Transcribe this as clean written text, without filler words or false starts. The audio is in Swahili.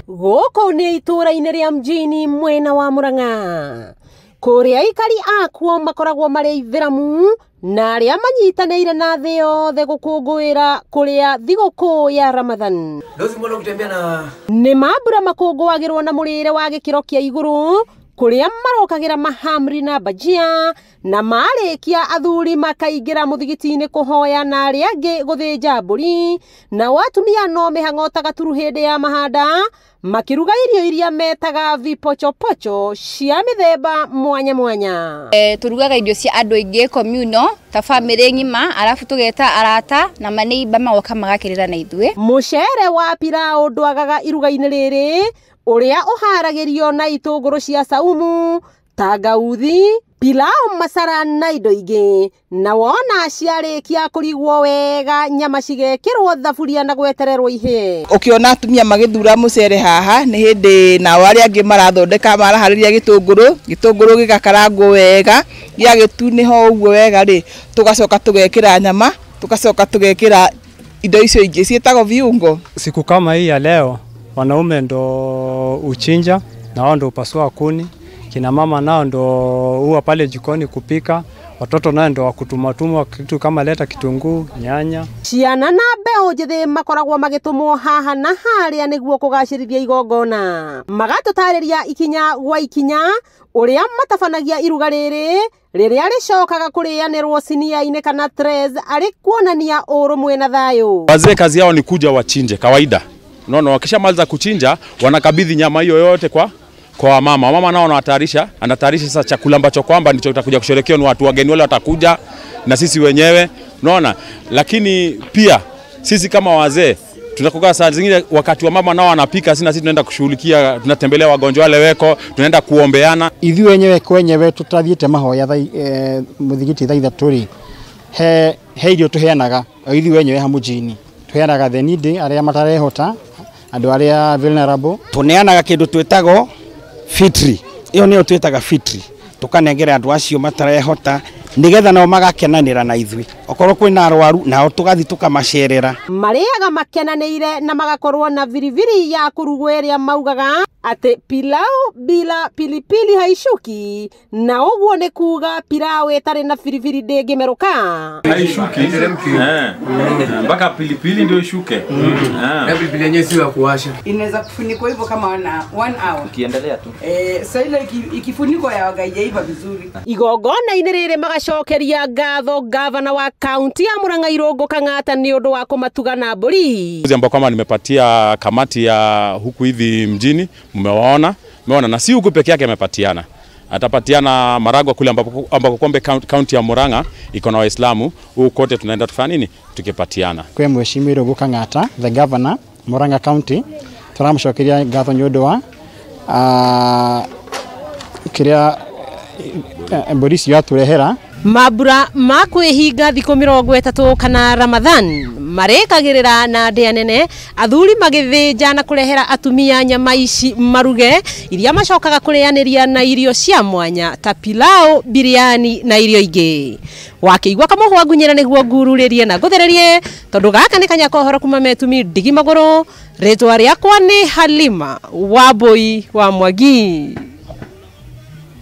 Goko ni itura-ini ria mjini mwena wa Murang'a. Kuria aikari akuo makoragwo mari itheramu na aria manyitanĩire na thĩ yothe gũkũngũĩra kuria thigũkũ ya Ramadhan. Nĩ mambura makũngũagĩrwo na mũrĩre wa gĩkĩro kĩa igũrũ kuria marokagira mahamri na bajia na marĩkia athuri makaingĩra mũthigiti-inĩ kũhoya na arĩa angĩ gũthĩnja mbũri na atumia no mĩhang'o ta gaturu hĩndĩ ya mahanda makiruga irio iria metaga vipochopocho cia mĩthemba mwanya mwanya. Turugaga irio cia andũ aingĩ communal ta family ngima arafu tugeta arata na maneiba magoka magakĩrĩra na ithuĩ. Mũcere wa pilau ndwagaga iruga-inĩ rĩrĩ uria uharagĩrio na itũngũrũ cia saumu, tangauthi, pilau masara na indo ingĩ. Na wona ciarĩkia kũrigwo wega nyama cigekĩrwo thaburia na gwetererwo ihĩe. Ukiona atumia magĩthura mũcere haha nĩ hĩndĩ nao arĩa angĩ marathondeka maraharĩria gĩtũngũrũ gĩgakarangwo wega gĩagĩtunĩho ũguo wega rĩ tugacoka tugekĩra nyama tugacoka tugekĩra indo icio ingĩ ciĩtagwo viungo. Siku kama hii ya leo wanaume ndo uchinja na wao ndo upasua kuni, kina mama nao ndo huwa pale jikoni kupika, watoto nao ndo wakutumatumwa kitu kama leta kitunguu, nyanya. Ciana na mbeũ njĩthĩ makoragwo magĩtumwo haha na harĩa nĩguo kũgacĩrithia igongona. Magatũtarĩria ikinya gwa ikinya uria matabanagia iruga rĩrĩ rĩrĩa rĩcokaga kũrĩanĩrwo sinia-inĩ kana trays arĩ kuonania ũrũmwe na thayũ. Wazee kazi yao ni kuja wachinje kawaida. Unaona wakishamaliza kuchinja wanakabidhi nyama hiyo yote kwa mama. Mama nao anatayarisha sasa chakula ambacho kwamba ndicho kitakuja kusherekea, ni watu wageni wale watakuja na sisi wenyewe. Unaona? Lakini pia sisi kama wazee tunakoka saa zingine wakati wa mama nao anapika, sisi tunaenda kushughulikia, tunatembelea wagonjwa wale weko, tunaenda kuombeana. Ithuĩ wenyewe kwenyewe tutathiĩte mahoya muthigiti thaa ithatũ rĩ he irio tuheanaga ithuĩ wenyewe ha mujini tuheanaga the needy arĩa matarehota andũ arĩa vulnerable. Tuneanaga kĩndũ twĩtagwo fitri, iyo nĩyo twĩtaga fitri, tukanengera andũ acio matarehota nigetha nao magakenanĩra na ithuĩ. Okorwo kwĩna arwaru nao tugathi tukamacerera. Marĩaga makenanĩire na magakorwo na viriviri ya kũrugwo ĩrĩa maugaga ati pilau bila pilipili haishuki, na ũguo nĩ kuga pilau ĩtarĩ na piripiri ndĩngĩmerũka. Haishuki mpaka pilipili ndio ishuke. Na pilipili yenyewe sio ya kuwasha. Inaweza kufunikwa hivyo kama na 1 hour. Ukiendelea tu. Sasa ile ikifunikwa haijaiva vizuri. Igongona-inĩ rĩrĩ magacokeria ngatho gavana wa kaunti ya Murang'a Irũngũ Kang'ata nĩ ũndũ wa kũmatuga na mbũri. Ambao kama nimepatia kamati ya huku hivi mjini, mmeona na si huku peke yake amepatiana. Atapatiana Maragwa kule ambako kombe kaunti ya Murang'a iko na Waislamu, huko kote tunaenda tufanya nini tukipatiana. Kwa Mheshimiwa Irũngũ Kang'ata, the governor Murang'a County, turamcokeria ngatho nĩ ũndũ wa kiria mbũri cio aturehera. Mambura ma kwĩhinga thikũ 30 kana Ramadhan marĩkagĩrĩra na ndĩa nene, athuri magĩthĩnja na kũrehera atumia nyama ici maruge iria macokaga kũrĩanĩria na irio cia mwanya ta pilau, biriani na irio ingĩ. Wakĩigua kamũhwa ngunyĩra nĩguo ngururĩrie na ngũthererie tondũ gaka nĩ kanya kohoro kuma Metumi Ndigi Magũrũ. Rĩtwa rĩakwa nĩ Halima Wambui wa Mwangi.